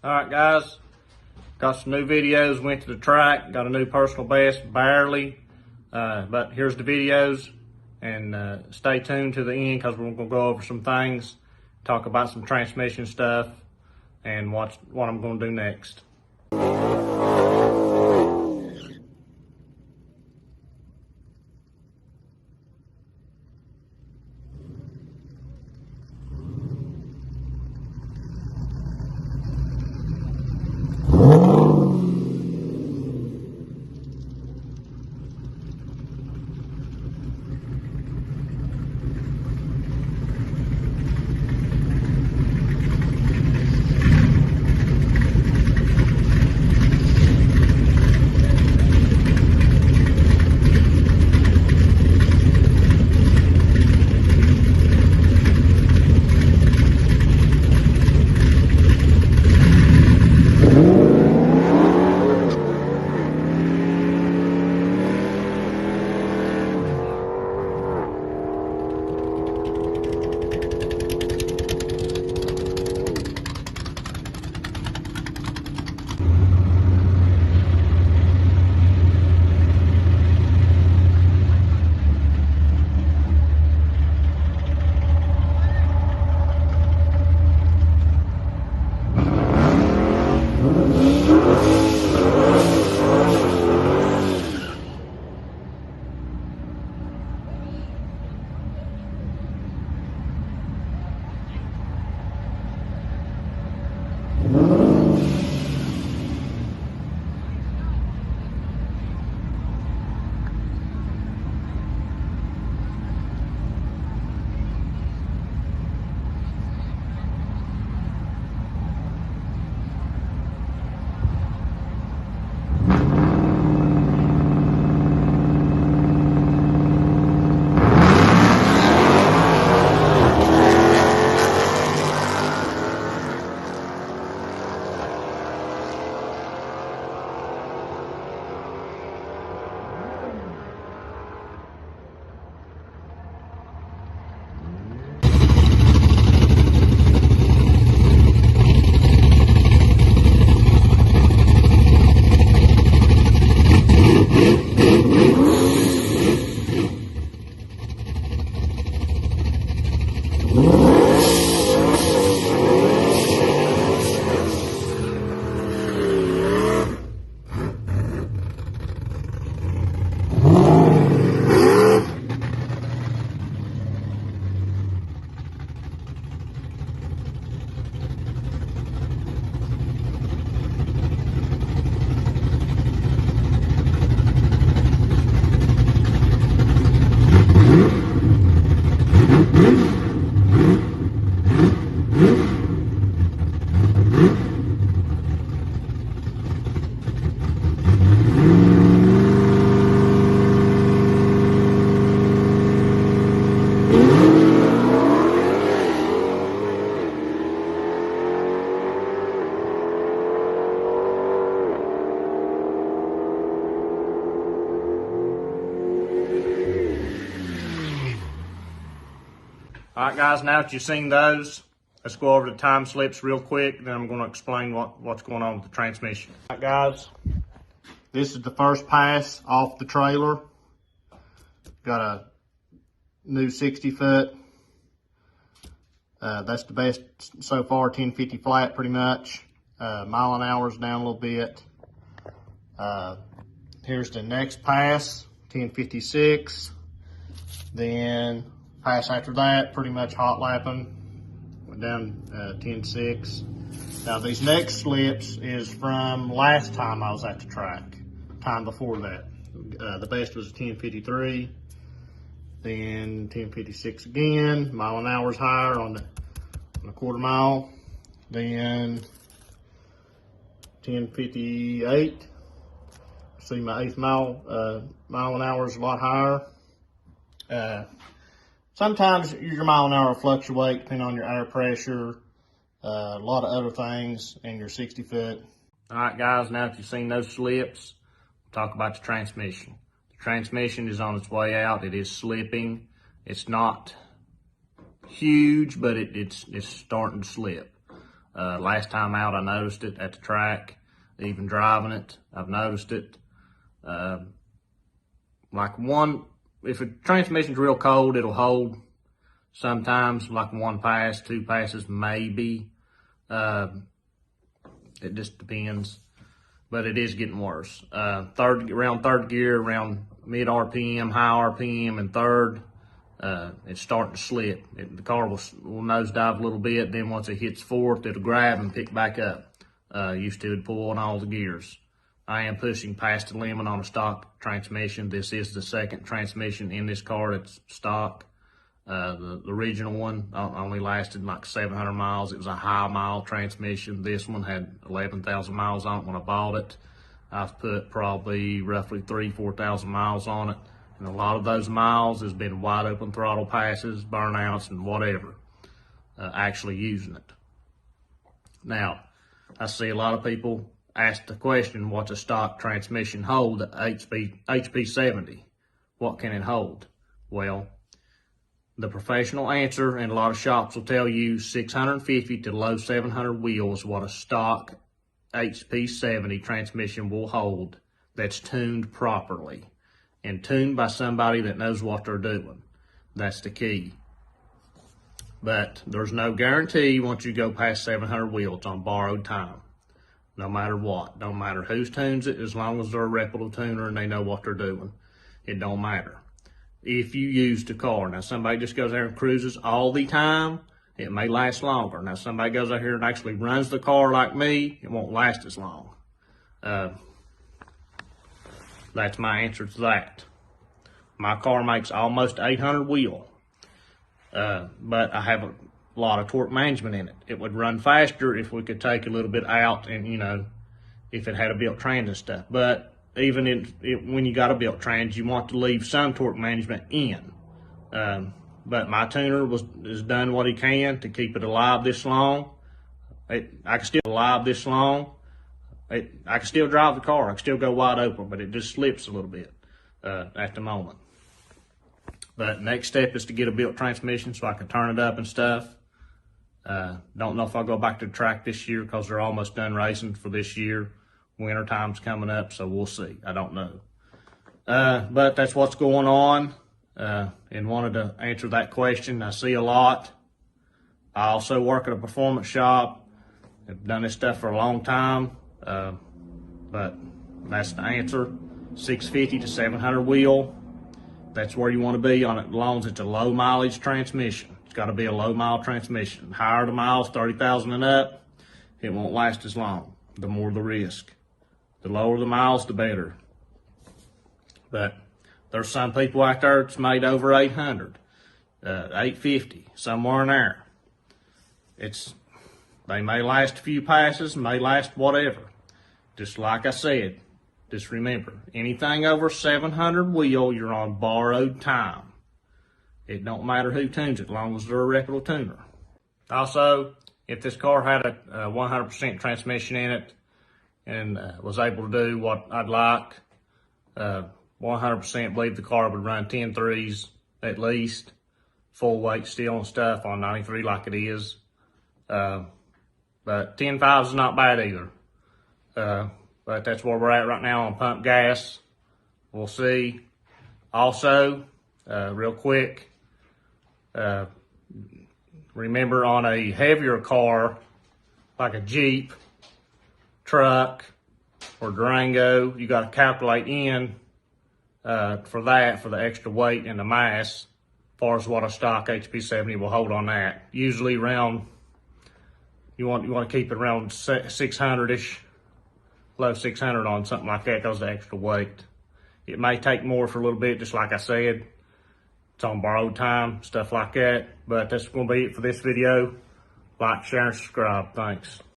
All right, guys, got some new videos, went to the track, got a new personal best, barely, but here's the videos, and stay tuned to the end because we're gonna go over some things, talk about some transmission stuff, and what I'm gonna do next. All right, guys, now that you've seen those, let's go over the time slips real quick, then I'm going to explain what's going on with the transmission. All right, guys, this is the first pass off the trailer. Got a new 60 foot. That's the best so far, 1050 flat pretty much. Mile an hour is down a little bit. Here's the next pass, 1056. Then pass after that, pretty much hot lapping, went down 10.6. Now these next slips is from last time I was at the track, time before that. The best was 10.53, then 10.56 again, mile an hour's higher on the quarter mile, then 10.58. See my eighth mile an hour is a lot higher. Sometimes your mile an hour will fluctuate depending on your air pressure, a lot of other things, and your 60 foot. All right, guys, now that you've seen those slips, we'll talk about the transmission. The transmission is on its way out. It is slipping. It's not huge, but it's starting to slip. Last time out, I noticed it at the track. Even driving it, I've noticed it. If a transmission's real cold, it'll hold. Sometimes, like one pass, two passes, maybe. It just depends. But it is getting worse. Around third gear, around mid RPM, high RPM, and third, it's starting to slip. The car will nosedive a little bit. Then once it hits fourth, it'll grab and pick back up. Used to pull on all the gears. I am pushing past the limit on a stock transmission. This is the second transmission in this car that's stock. The original one only lasted like 700 miles. It was a high mile transmission. This one had 11,000 miles on it when I bought it. I've put probably roughly 4,000 miles on it. And a lot of those miles has been wide open throttle passes, burnouts, and whatever, actually using it. Now, I see a lot of people ask the question, what's a stock transmission hold? The HP 70. What can it hold? Well, the professional answer, and a lot of shops will tell you 650 to low 700 wheels, what a stock HP 70 transmission will hold that's tuned properly and tuned by somebody that knows what they're doing. That's the key. But there's no guarantee once you go past 700 wheels on borrowed time. No matter what. Don't matter who tunes it, as long as they're a reputable tuner and they know what they're doing. It don't matter. If you use the car. Now, somebody just goes there and cruises all the time, it may last longer. Now, somebody goes out here and actually runs the car like me, it won't last as long. That's my answer to that. My car makes almost 800 wheel, but I have a lot of torque management in it. It would run faster if we could take a little bit out and, if it had a built trans and stuff. But even when you got a built trans, you want to leave some torque management in. But my tuner has done what he can to keep it alive this long. I can still alive this long. I can still drive the car. I can still go wide open, but it just slips a little bit at the moment. But next step is to get a built transmission so I can turn it up and stuff. Don't know if I'll go back to the track this year because they're almost done racing for this year. Winter time's coming up, so we'll see. I don't know. But that's what's going on, and wanted to answer that question. I see a lot. I also work at a performance shop. I've done this stuff for a long time, but that's the answer. 650 to 700 wheel. That's where you want to be on it, as long as it's a low mileage transmission. It's got to be a low mile transmission. The higher the miles, 30,000 and up, it won't last as long. The more the risk. The lower the miles, the better. But there's some people out there that's made over 800, 850, somewhere in there. They may last a few passes, may last whatever. Just like I said, just remember, anything over 700 wheel, you're on borrowed time. It don't matter who tunes it, as long as they're a reputable tuner. Also, if this car had a 100% transmission in it and was able to do what I'd like, 100% believe the car would run 10.3s at least, full weight steel and stuff on 93 like it is. But 10.5s is not bad either. But that's where we're at right now on pump gas. We'll see. Also, real quick, remember on a heavier car, like a Jeep, truck, or Durango, you got to calculate in for the extra weight and the mass, as far as what a stock HP 70 will hold on that. Usually around, you want to keep it around 600-ish, low 600 on something like that because of the extra weight. It may take more for a little bit, just like I said. It's on borrowed time, stuff like that. But that's going to be it for this video. Like, share, and subscribe. Thanks.